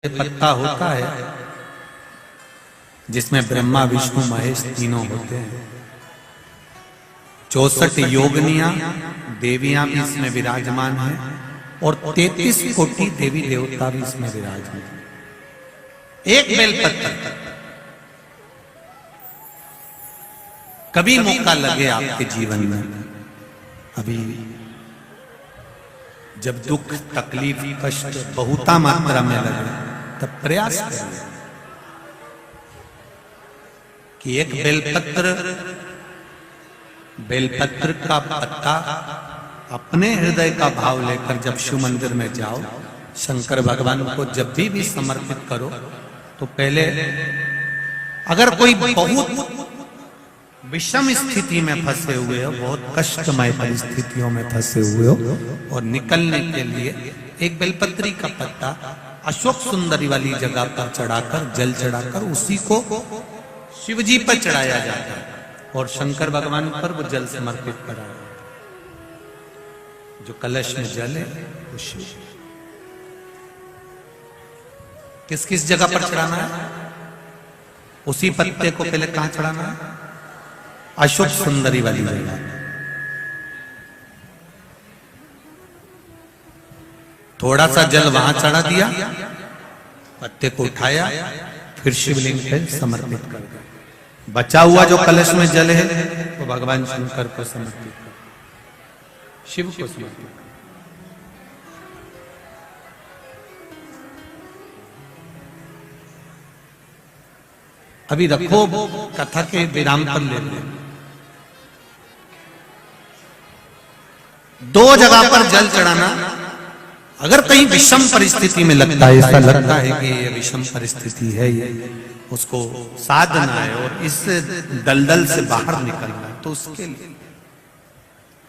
ये पत्ता होता है जिसमें ब्रह्मा विष्णु महेश तीनों होते हैं। 64 योगनियां देवियां भी इसमें विराजमान हैं और 33 कोटि देवी देवता भी इसमें विराजमान हैं। एक बेलपत्र कभी मौका लगे आपके जीवन में, अभी जब दुख तकलीफ कष्ट बहुता मात्रा में लगे, तब प्रयास करिए कि एक बेलपत्र का पत्ता अपने हृदय का भाव लेकर जब शिव मंदिर में जाओ, शंकर भगवान को जब भी समर्पित करो, तो पहले अगर कोई बहुत विषम स्थिति में फंसे हुए हो, बहुत कष्टमय परिस्थितियों में फंसे हुए हो, और निकलने के लिए एक बेलपत्री का पत्ता अशोक सुंदरी वाली जगह पर चढ़ाकर, जल चढ़ाकर उसी को शिव जी पर चढ़ाया जाता है और शंकर भगवान पर वो जल समर्पित कराया। जो कलश में जल है वो शिव। किस किस जगह पर चढ़ाना है? उसी पत्ते को पहले कहां चढ़ाना है? अशोक सुंदरी वाली जगह। थोड़ा सा जल वहां चढ़ा दिया, पत्ते को उठाया, फिर शिवलिंग पे समर्पित कर दिया। बचा हुआ जो कलश में जल है वो भगवान शंकर को समर्पित कर, शिव को समर्पित कर। अभी रखो, कथा के विराम पर ले लो। दो जगह पर जल चढ़ाना, अगर कहीं विषम परिस्थिति में लगता है, ऐसा लगता है कि ये विषम परिस्थिति है, ये उसको साधना है और इस दलदल से बाहर निकलना है, तो उसके लिए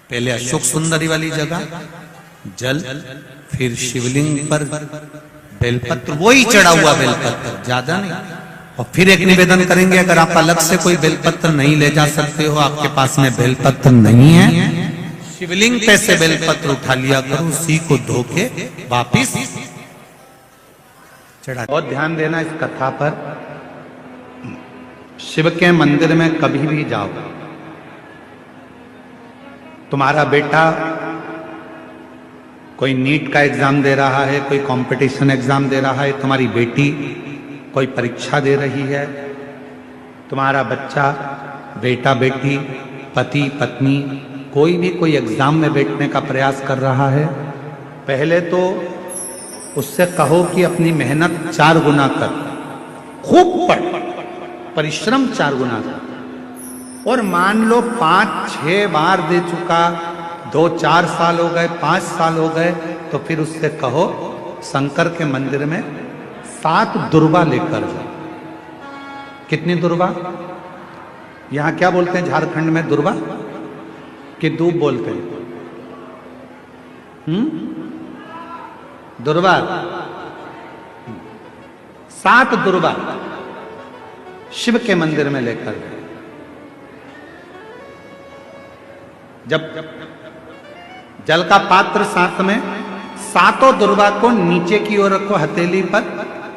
पहले अशोक सुंदरी वाली जगह जल, फिर शिवलिंग पर बेलपत्र, वही चढ़ा हुआ बेलपत्र, ज्यादा नहीं। और फिर एक निवेदन करेंगे, अगर आप अलग से कोई बेलपत्र नहीं ले जा सकते हो, आपके पास में बेलपत्र नहीं है, शिवलिंग पे से बेलपत्र उठा लिया करो, उसी को धो के वापिस चढ़ा। बहुत ध्यान देना इस कथा पर। शिव के मंदिर में कभी भी जाओ, तुम्हारा बेटा कोई नीट का एग्जाम दे रहा है, कोई कंपटीशन एग्जाम दे रहा है, तुम्हारी बेटी कोई परीक्षा दे रही है, तुम्हारा बच्चा, बेटा बेटी, पति पत्नी, कोई भी कोई एग्जाम में बैठने का प्रयास कर रहा है, पहले तो उससे कहो कि अपनी मेहनत 4 गुना कर, खूब पढ़, परिश्रम 4 गुना कर। और मान लो 5-6 बार दे चुका, 2-4 साल हो गए, 5 साल हो गए, तो फिर उससे कहो शंकर के मंदिर में 7 दुर्वा लेकर जाओ। कितनी दुर्वा? यहां क्या बोलते हैं झारखंड में? दुर्वा कि दूब बोलते हैं? दुर्वा। 7 दुर्वा शिव के मंदिर में लेकर गए। जब जल का पात्र साथ में, 7 दुर्वा को नीचे की ओर रखो, हथेली पर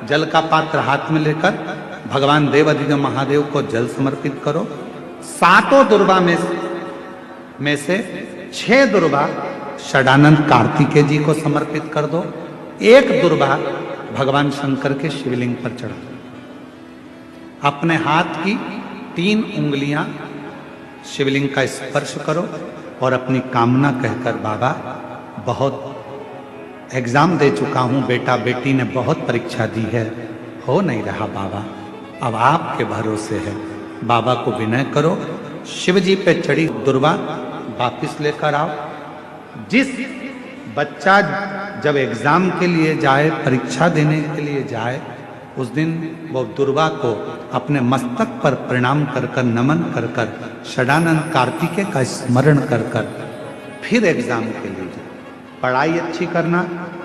जल का पात्र हाथ में लेकर भगवान देवाधिदेव महादेव को जल समर्पित करो। 7 दुर्वा में से 6 दुर्वा षडानंद कार्तिकेय जी को समर्पित कर दो, 1 दुर्वा भगवान शंकर के शिवलिंग पर चढ़ा दो। अपने हाथ की 3 उंगलियां शिवलिंग का स्पर्श करो और अपनी कामना कहकर, बाबा बहुत एग्जाम दे चुका हूं, बेटा बेटी ने बहुत परीक्षा दी है, हो नहीं रहा बाबा, अब आपके भरोसे है, बाबा को विनय करो, शिव जी पे चढ़ी दुर्वा वापिस लेकर आओ। जिस बच्चा जब एग्जाम के लिए जाए, परीक्षा देने के लिए जाए, उस दिन वो दुर्वा को अपने मस्तक पर प्रणाम कर कर, नमन कर कर, षडानंद कार्तिकेय का स्मरण कर कर फिर एग्जाम के लिए जाए। पढ़ाई अच्छी करना,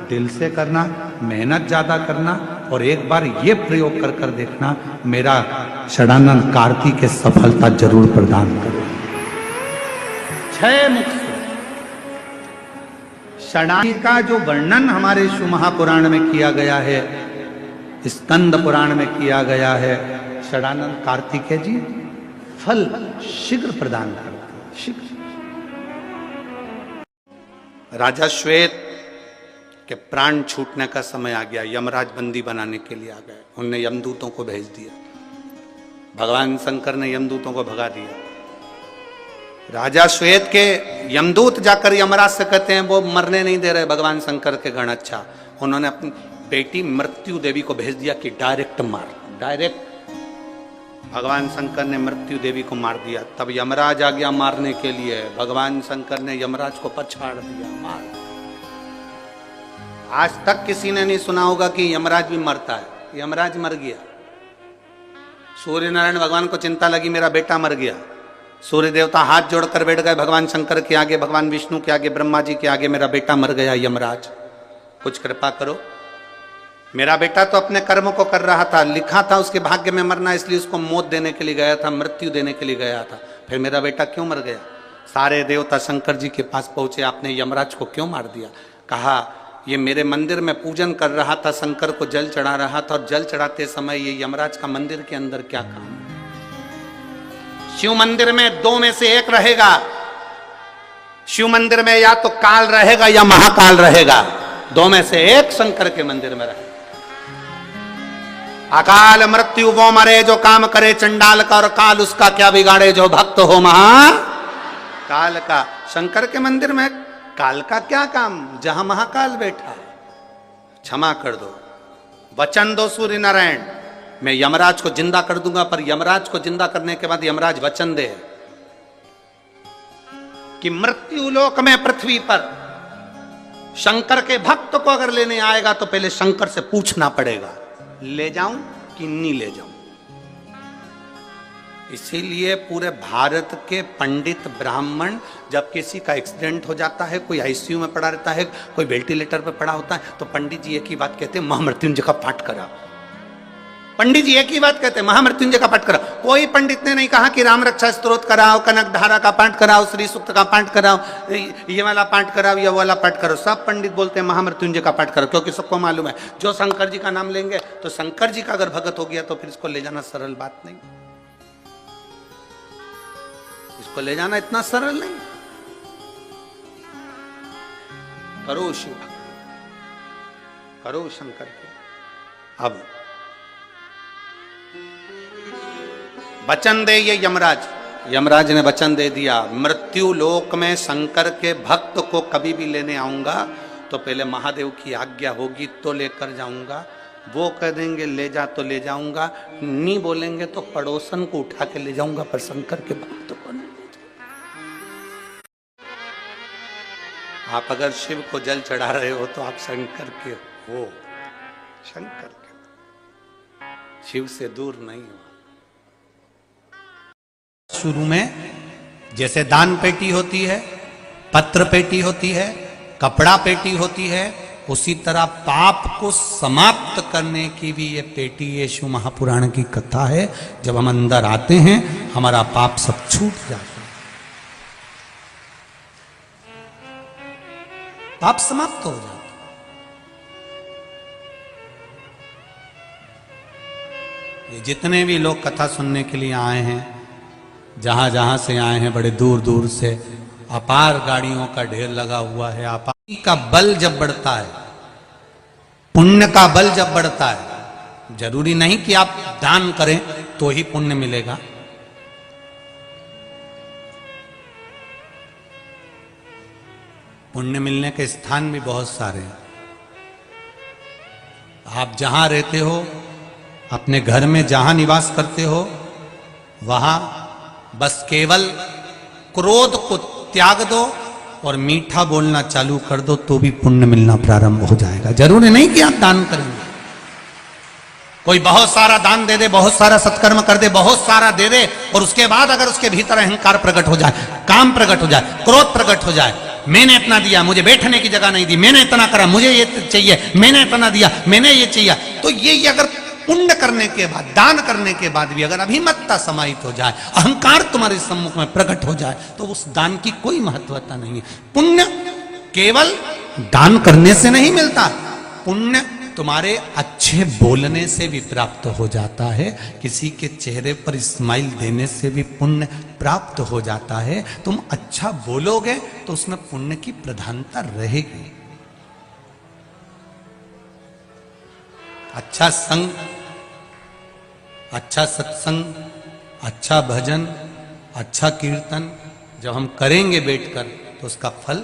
दिल से करना, मेहनत ज्यादा करना, और एक बार ये प्रयोग कर कर देखना, मेरा षडानंद कार्तिकेय सफलता जरूर प्रदान करे। 6 मुख से षडानंद का जो वर्णन हमारे शिव महापुराण में किया गया है, स्कंद पुराण में किया गया है। षडानंद कार्तिकेय जी फल शीघ्र प्रदान करते हैं, शीघ्र। राजा श्वेत के प्राण छूटने का समय आ गया, यमराज बंदी बनाने के लिए आ गए। उनने यमदूतों को भेज दिया, भगवान शंकर ने यमदूतों को भगा दिया। राजा श्वेत के यमदूत जाकर यमराज से कहते हैं वो मरने नहीं दे रहे भगवान शंकर के गण। अच्छा, उन्होंने अपनी बेटी मृत्यु देवी को भेज दिया कि डायरेक्ट मार, डायरेक्ट। भगवान शंकर ने मृत्यु देवी को मार दिया। तब यमराज आ गया मारने के लिए। भगवान शंकर ने यमराज को पछाड़ दिया, मार। आज तक किसी ने नहीं सुना होगा कि यमराज भी मरता है। यमराज मर गया। सूर्य नारायण भगवान को चिंता लगी मेरा बेटा मर गया। सूर्य देवता हाथ जोड़कर बैठ गए भगवान शंकर के आगे, भगवान विष्णु के आगे, ब्रह्मा जी के आगे, मेरा बेटा मर गया यमराज, कुछ कृपा करो। मेरा बेटा तो अपने कर्म को कर रहा था, लिखा था उसके भाग्य में मरना, इसलिए उसको मौत देने के लिए गया था, मृत्यु देने के लिए गया था। फिर मेरा बेटा क्यों मर गया? सारे देवता शंकर जी के पास पहुंचे, आपने यमराज को क्यों मार दिया? कहा ये मेरे मंदिर में पूजन कर रहा था, शंकर को जल चढ़ा रहा था, और जल चढ़ाते समय ये यमराज का मंदिर के अंदर क्या काम? शिव मंदिर में दो में से एक रहेगा। शिव मंदिर में या तो काल रहेगा या महाकाल रहेगा, दो में से एक शंकर के मंदिर में रहेगा। अकाल मृत्यु वो मरे जो काम करे चंडाल का, और काल उसका क्या बिगाड़े जो भक्त हो महाकाल का। शंकर के मंदिर में काल का क्या काम, जहां महाकाल बैठा है। क्षमा कर दो, वचन दो सूर्य नारायण, मैं यमराज को जिंदा कर दूंगा। पर यमराज को जिंदा करने के बाद यमराज वचन दे कि मृत्यु लोक में पृथ्वी पर शंकर के भक्त को अगर लेने आएगा तो पहले शंकर से पूछना पड़ेगा ले जाऊं कि नहीं ले जाऊं। इसीलिए पूरे भारत के पंडित ब्राह्मण जब किसी का एक्सीडेंट हो जाता है, कोई आईसीयू में पड़ा रहता है, कोई वेंटिलेटर पर पड़ा होता है, तो पंडित जी एक ही बात कहते हैं, महामृत्युंजय का पाठ करा। पंडित जी एक ही बात कहते हैं, महामृत्युंजय का पाठ करा। कोई पंडित ने नहीं कहा कि राम रक्षा स्तोत्र कराओ, कनक धारा का पाठ कराओ, श्री सूक्त का पाठ कराओ, ये वाला पाठ कराओ, ये वाला पाठ करो। सब पंडित बोलते हैं महामृत्युंजय का पाठ करो, क्योंकि सबको मालूम है जो शंकर जी का नाम लेंगे तो शंकर जी का अगर भगत हो गया तो फिर इसको ले जाना सरल बात नहीं, इसको ले जाना इतना सरल नहीं। करो शिव, करो शंकर के। अब वचन दे ये यमराज, यमराज ने वचन दे दिया, मृत्यु लोक में शंकर के भक्त को कभी भी लेने आऊंगा तो पहले महादेव की आज्ञा होगी तो लेकर जाऊंगा। वो कह देंगे ले जा तो ले जाऊंगा, नहीं बोलेंगे तो पड़ोसन को उठा के ले जाऊंगा, पर शंकर के भक्त को नहीं ले जाऊंगा। आप अगर शिव को जल चढ़ा रहे हो तो आप शंकर के हो, शंकर के, शिव से दूर नहीं हो। शुरू में जैसे दान पेटी होती है, पत्र पेटी होती है, कपड़ा पेटी होती है, उसी तरह पाप को समाप्त करने की भी ये पेटी, ये शिव महापुराण की कथा है। जब हम अंदर आते हैं हमारा पाप सब छूट जाता है, पाप समाप्त हो जाता है। ये जितने भी लोग कथा सुनने के लिए आए हैं, जहां जहां से आए हैं, बड़े दूर दूर से, अपार गाड़ियों का ढेर लगा हुआ है। अपार का बल जब बढ़ता है, पुण्य का बल जब बढ़ता है, जरूरी नहीं कि आप दान करें तो ही पुण्य मिलेगा। पुण्य मिलने के स्थान भी बहुत सारे हैं। आप जहां रहते हो, अपने घर में जहां निवास करते हो, वहां बस केवल क्रोध को त्याग दो और मीठा बोलना चालू कर दो तो भी पुण्य मिलना प्रारंभ हो जाएगा। जरूरी नहीं कि आप दान करेंगे। कोई बहुत सारा दान दे दे, बहुत सारा सत्कर्म कर दे, बहुत सारा दे दे, और उसके बाद अगर उसके भीतर अहंकार प्रकट हो जाए, काम प्रकट हो जाए, क्रोध प्रकट हो जाए, मैंने इतना दिया, मुझे बैठने की जगह नहीं दी, मैंने इतना करा, मुझे ये चाहिए, मैंने इतना दिया, मैंने ये चाहिए, तो ये अगर पुण्य करने के बाद, दान करने के बाद भी अगर अभिमत्ता समाहित हो जाए, अहंकार तुम्हारे सम्मुख में प्रकट हो जाए, तो उस दान की कोई महत्वता नहीं है। पुण्य केवल दान करने से नहीं मिलता, पुण्य तुम्हारे अच्छे बोलने से भी प्राप्त हो जाता है, किसी के चेहरे पर स्माइल देने से भी पुण्य प्राप्त हो जाता है। तुम अच्छा बोलोगे तो उसमें पुण्य की प्रधानता रहेगी। अच्छा संग, अच्छा सत्संग, अच्छा भजन, अच्छा कीर्तन जब हम करेंगे बैठकर तो उसका फल,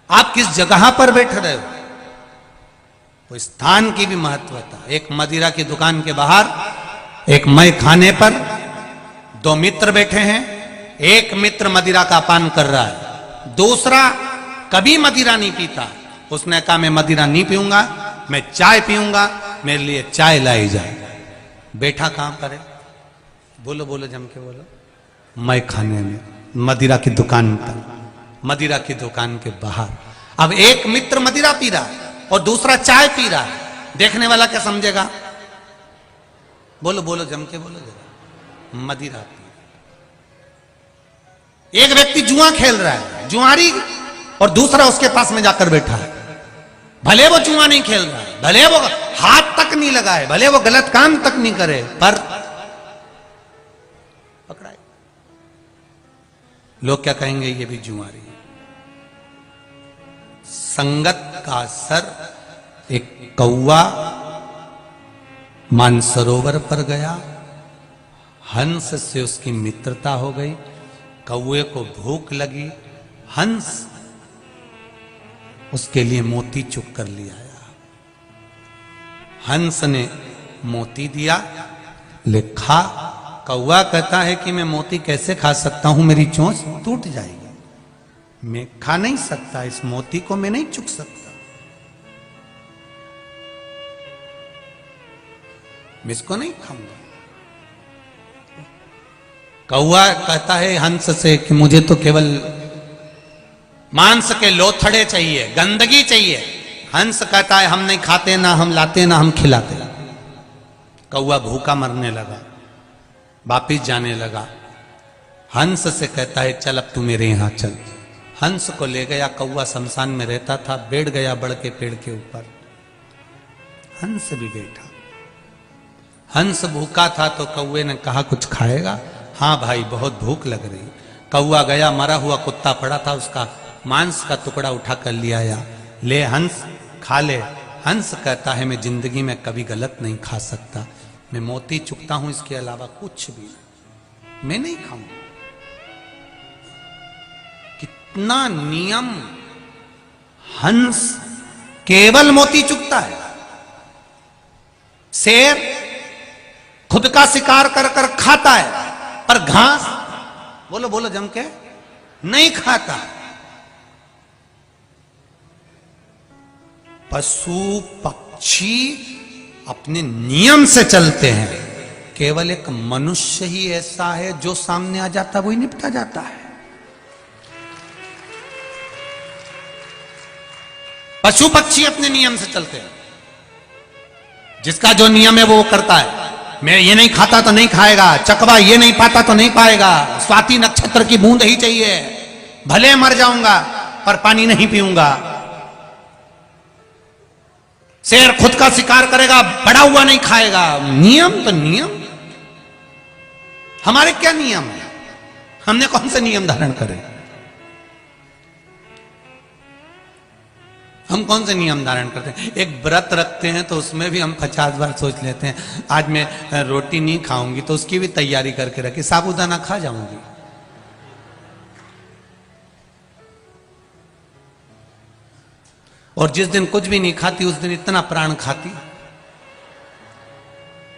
आप किस जगह पर बैठ रहे हो तो स्थान की भी महत्वता। एक मदिरा की दुकान के बाहर एक मय खाने पर दो मित्र बैठे हैं। एक मित्र मदिरा का पान कर रहा है, दूसरा कभी मदिरा नहीं पीता। उसने कहा मैं मदिरा नहीं पीऊंगा, मैं चाय पीऊंगा, मेरे लिए चाय लाई जाए। बैठा कहां पर है? बोलो बोलो जम के बोलो। मय खाने में, मदिरा की दुकान पर, मदिरा की दुकान के बाहर। अब एक मित्र मदिरा पी रहा है और दूसरा चाय पी रहा है। देखने वाला क्या समझेगा? बोलो बोलो जम के बोलो जरा। मदिरा पी। एक व्यक्ति जुआ खेल रहा है, जुआरी, और दूसरा उसके पास में जाकर बैठा है। भले वो जुआ नहीं खेल रहा है, भले वो हाथ तक नहीं लगाए, भले वो गलत काम तक नहीं करे, पर पकड़ा है। लोग क्या कहेंगे? ये भी जुआरी। संगत का असर। एक कौवा मानसरोवर पर गया, हंस से उसकी मित्रता हो गई। कौवे को भूख लगी, हंस उसके लिए मोती चुग कर ले आया। हंस ने मोती दिया, ले खा। कौवा कहता है कि मैं मोती कैसे खा सकता हूं, मेरी चोंच टूट जाएगी, मैं खा नहीं सकता, इस मोती को मैं नहीं चुग सकता, मैं इसको नहीं खाऊंगा। कौवा कहता है हंस से कि मुझे तो केवल मांस के लोथड़े चाहिए, गंदगी चाहिए। हंस कहता है हम नहीं खाते, ना हम लाते, ना हम खिलाते। कौवा भूखा मरने लगा, वापिस जाने लगा। हंस से कहता है चल अब तू मेरे यहां चल। हंस को ले गया। कौवा शमशान में रहता था, बैठ गया बड़ के पेड़ के ऊपर। हंस भी बैठा। हंस भूखा था तो कौवे ने कहा कुछ खाएगा? हाँ भाई बहुत भूख लग रही। कौवा गया, मरा हुआ कुत्ता पड़ा था, उसका मांस का टुकड़ा उठा कर ले आया। ले हंस खा ले। हंस कहता है मैं जिंदगी में कभी गलत नहीं खा सकता, मैं मोती चुगता हूं, इसके अलावा कुछ भी मैं नहीं खाऊंगा। कितना नियम! हंस केवल मोती चुगता है। शेर खुद का शिकार कर कर खाता है, पर घास, बोलो बोलो जम के, नहीं खाता। पशु पक्षी अपने नियम से चलते हैं। केवल एक मनुष्य ही ऐसा है जो सामने आ जाता वही निपटा जाता है। पशु पक्षी अपने नियम से चलते हैं, जिसका जो नियम है वो करता है। मैं ये नहीं खाता तो नहीं खाएगा, चकवा ये नहीं पाता तो नहीं पाएगा, स्वाति नक्षत्र की बूंद ही चाहिए, भले मर जाऊंगा पर पानी नहीं पीऊंगा। शेर खुद का शिकार करेगा, बड़ा हुआ नहीं खाएगा। नियम तो नियम। हमारे क्या नियम है? हमने कौन से नियम धारण करे? हम कौन से नियम धारण करते हैं? एक व्रत रखते हैं तो उसमें भी हम 50 बार सोच लेते हैं आज मैं रोटी नहीं खाऊंगी, तो उसकी भी तैयारी करके रखी, साबूदाना खा जाऊंगी। और जिस दिन कुछ भी नहीं खाती उस दिन इतना प्राण खाती।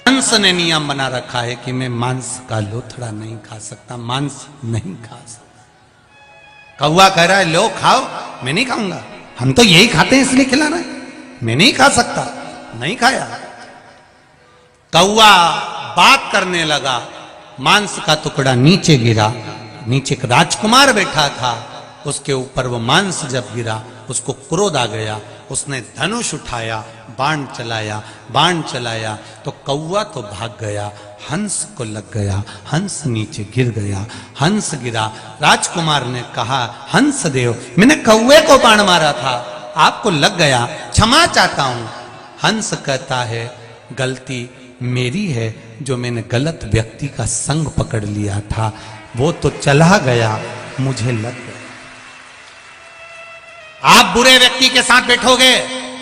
हंस ने नियम बना रखा है कि मैं मांस का लोथड़ा नहीं खा सकता, मांस नहीं खा सकता। कौवा कह रहा है लो खाओ, मैं नहीं खाऊंगा, हम तो यही खाते हैं इसलिए खिला रहे हैं, मैं नहीं खा सकता, नहीं खाया। कौवा बात करने लगा, मांस का टुकड़ा नीचे गिरा। नीचे एक राजकुमार बैठा था, उसके ऊपर वो मांस जब गिरा उसको क्रोध आ गया, उसने धनुष उठाया, बाण चलाया। बाण चलाया तो कौवा तो भाग गया, हंस को लग गया, हंस नीचे गिर गया। हंस गिरा, राजकुमार ने कहा हंस देव मैंने कौवे को बाण मारा था, आपको लग गया, क्षमा चाहता हूं। हंस कहता है गलती मेरी है जो मैंने गलत व्यक्ति का संग पकड़ लिया था, वो तो चला गया, मुझे लग गया। आप बुरे व्यक्ति के साथ बैठोगे,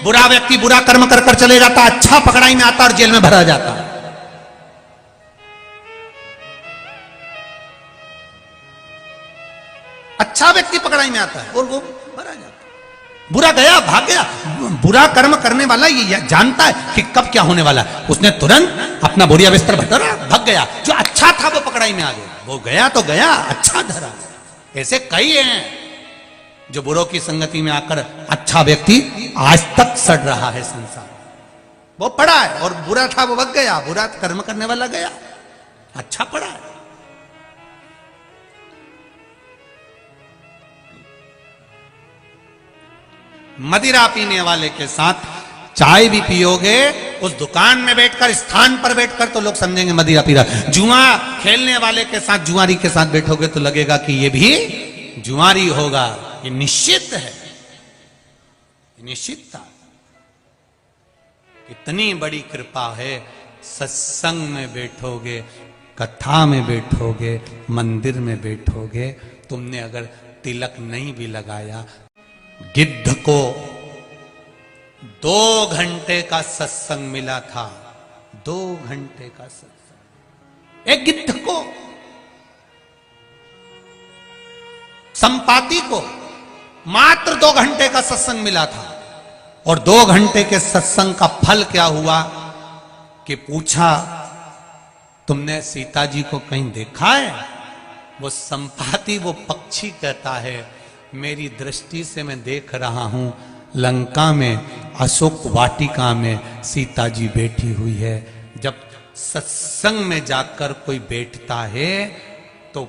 बुरा व्यक्ति बुरा कर्म कर कर चले जाता, अच्छा पकड़ाई में आता और जेल में भरा जाता। अच्छा व्यक्ति पकड़ाई में आता है और वो भरा जाता। बुरा गया, भाग गया। बुरा कर्म करने वाला ये जानता है कि कब क्या होने वाला है, उसने तुरंत अपना बोरिया बिस्तर भरा, भाग गया। जो अच्छा था वो पकड़ाई में आ गया, वो गया तो गया, अच्छा धरा। ऐसे कई हैं जो बुरों की संगति में आकर अच्छा व्यक्ति आज तक सड़ रहा है संसार। वो पड़ा है और बुरा था वो भाग गया, बुरा कर्म करने वाला गया, अच्छा पड़ा है। मदिरा पीने वाले के साथ चाय भी पियोगे, उस दुकान में बैठकर, स्थान पर बैठकर, तो लोग समझेंगे मदिरा पी रहा। जुआ खेलने वाले के साथ, जुआरी के साथ बैठोगे तो लगेगा कि ये भी जुआरी होगा। ये निश्चित है, निश्चितता। इतनी बड़ी कृपा है, सत्संग में बैठोगे, कथा में बैठोगे, मंदिर में बैठोगे, तुमने अगर तिलक नहीं भी लगाया, गिद्ध को 2 घंटे का सत्संग मिला था, 2 घंटे का सत्संग। एक गिद्ध को, संपाति को मात्र 2 घंटे का सत्संग मिला था। और 2 घंटे के सत्संग का फल क्या हुआ कि पूछा, तुमने सीता जी को कहीं देखा है? वो संपाति, वो पक्षी कहता है, मेरी दृष्टि से मैं देख रहा हूं, लंका में अशोक वाटिका में सीता जी बैठी हुई है। जब सत्संग में जाकर कोई बैठता है तो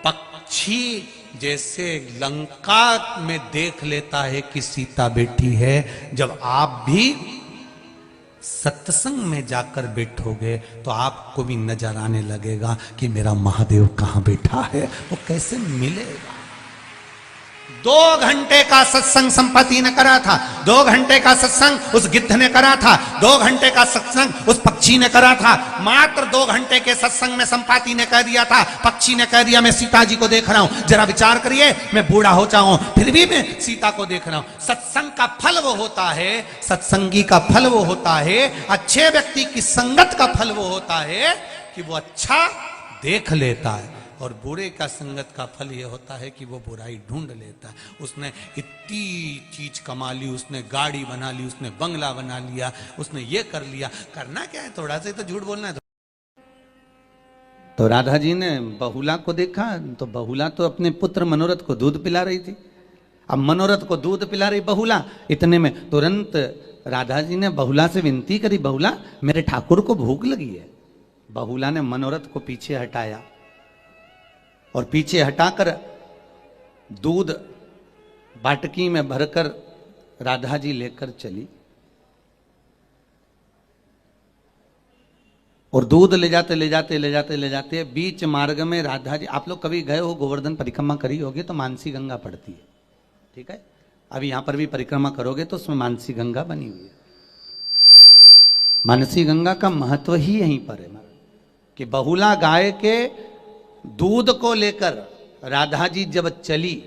पक्षी जैसे लंका में देख लेता है कि सीता बैठी है। जब आप भी सत्संग में जाकर बैठोगे तो आपको भी नजर आने लगेगा कि मेरा महादेव कहां बैठा है, वो कैसे मिलेगा। 2 घंटे का सत्संग संपत्ति ने करा था, 2 घंटे का सत्संग उस गिद्ध ने करा था, 2 घंटे का सत्संग उस पक्षी ने करा था। मात्र 2 घंटे के सत्संग में संपाति ने कह दिया था, पक्षी ने कह दिया, मैं सीता जी को देख रहा हूं। जरा विचार करिए, मैं बूढ़ा हो जाऊं फिर भी मैं सीता को देख रहा हूं। सत्संग का फल वो होता है, सत्संगी का फल वो होता है, अच्छे व्यक्ति की संगत का फल वो होता है कि वो अच्छा देख लेता है। और बुरे का संगत का फल ये होता है कि वो बुराई ढूंढ लेता है। उसने इतनी चीज कमा ली, उसने गाड़ी बना ली, उसने बंगला बना लिया, उसने ये कर लिया। करना क्या है, थोड़ा सा तो झूठ बोलना है। तो राधा जी ने बहुला को देखा तो बहुला तो अपने पुत्र मनोरथ को दूध पिला रही थी। अब मनोरथ को दूध पिला रही बहुला, इतने में तुरंत राधा जी ने बहुला से विनती करी, बहुला मेरे ठाकुर को भूख लगी है। बहुला ने मनोरथ को पीछे हटाया और पीछे हटाकर दूध बाटकी में भरकर राधा जी लेकर चली। और दूध ले जाते ले जाते ले जाते ले जाते बीच मार्ग में राधा जी, आप लोग कभी गए हो, गोवर्धन परिक्रमा करी होगी तो मानसी गंगा पड़ती है, ठीक है। अभी यहां पर भी परिक्रमा करोगे तो उसमें मानसी गंगा बनी हुई है। मानसी गंगा का महत्व ही यहीं पर है कि बहुला गाय के दूध को लेकर राधा जी जब चली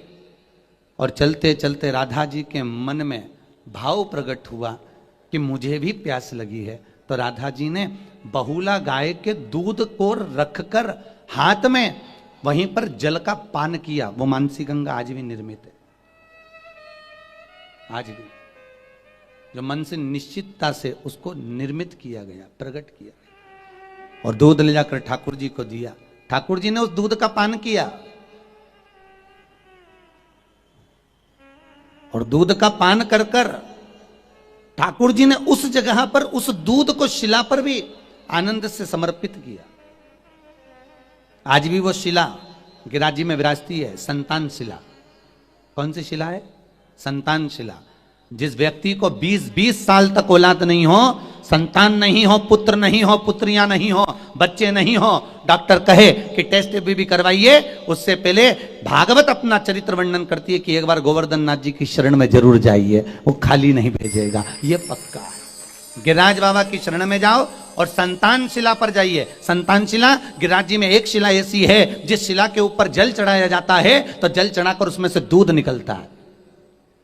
और चलते चलते राधा जी के मन में भाव प्रकट हुआ कि मुझे भी प्यास लगी है, तो राधा जी ने बहुला गाय के दूध को रखकर हाथ में वहीं पर जल का पान किया। वो मानसी गंगा आज भी निर्मित है, आज भी जो मन से निश्चितता से उसको निर्मित किया गया, प्रकट किया गया। और दूध ले जाकर ठाकुर जी को दिया, ठाकुर जी ने उस दूध का पान किया और दूध का पान कर कर ठाकुर जी ने उस जगह पर उस दूध को शिला पर भी आनंद से समर्पित किया। आज भी वो शिला गिरिराज में विराजती है, संतान शिला। कौन सी शिला है? संतान शिला। जिस व्यक्ति को 20-20 साल तक औलाद नहीं हो, संतान नहीं हो, पुत्र नहीं हो, पुत्रियां नहीं हो, बच्चे नहीं हो, डॉक्टर कहे कि टेस्ट भी करवाइए, उससे पहले भागवत अपना चरित्र वर्णन करती है कि एक बार गोवर्धन नाथ जी की शरण में जरूर जाइए, वो खाली नहीं भेजेगा। ये पक्का है, गिरिराज बाबा की शरण में जाओ और संतान शिला पर जाइए। संतान शिला, गिरिराज जी में एक शिला ऐसी है जिस शिला के ऊपर जल चढ़ाया जाता है तो जल चढ़ाकर उसमें से दूध निकलता है।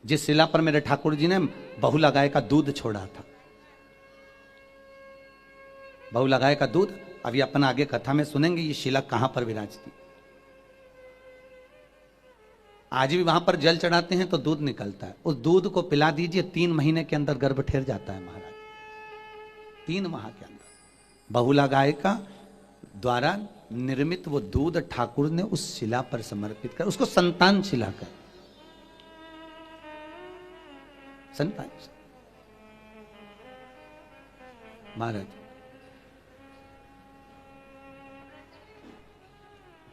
जिस शिला पर मेरे ठाकुर जी ने बहुला गाय का दूध छोड़ा था, बहुला गाय का दूध, अभी अपन आगे कथा में सुनेंगे ये शिला कहां पर विराजती। आज भी वहां पर जल चढ़ाते हैं तो दूध निकलता है। उस दूध को पिला दीजिए, 3 महीने के अंदर गर्भ ठहर जाता है महाराज। 3 माह के अंदर बहुला गाय का द्वारा निर्मित वो दूध ठाकुर ने उस शिला पर समर्पित कर, उसको संतान शिला कर, संतान महाराज।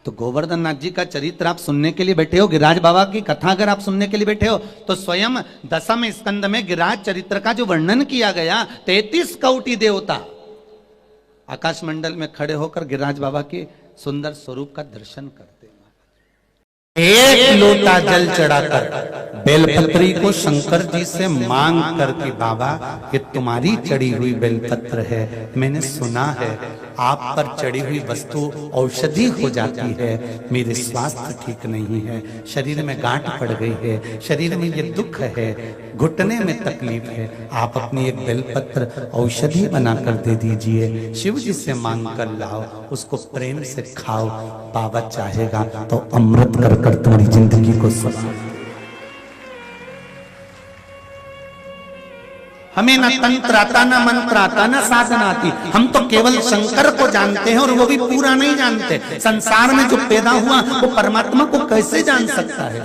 तो गोवर्धन नाथ जी का चरित्र आप सुनने के लिए बैठे हो, गिरिराज बाबा की कथा अगर आप सुनने के लिए बैठे हो तो स्वयं 10वें स्कंद में गिरिराज चरित्र का जो वर्णन किया गया, 33 कौटि देवता आकाश मंडल में खड़े होकर गिरिराज बाबा के सुंदर स्वरूप का दर्शन करते हैं। एक लोटा जल चढ़ाकर बेलपत्री को शंकर जी से मांग करके, बाबा ये तुम्हारी चढ़ी हुई बेलपत्र है, मैंने सुना है आप पर चढ़ी हुई वस्तु औषधि हो जाती है, मेरे स्वास्थ्य ठीक नहीं है, शरीर में गांठ पड़ गई है, शरीर में ये दुख है, घुटने में तकलीफ है, आप अपनी एक बेलपत्र औषधि बनाकर दे दीजिए, शिव जी से मांग कर लाओ, उसको प्रेम से खाओ, बाबा चाहेगा तो अमृत कर कर तुम्हारी जिंदगी को सजा। हमें न तंत्र आता, न मंत्र आता, न साधना आती, हम तो केवल शंकर को जानते हैं और वो भी पूरा नहीं जानते। संसार में जो पैदा हुआ वो परमात्मा को कैसे जान सकता है?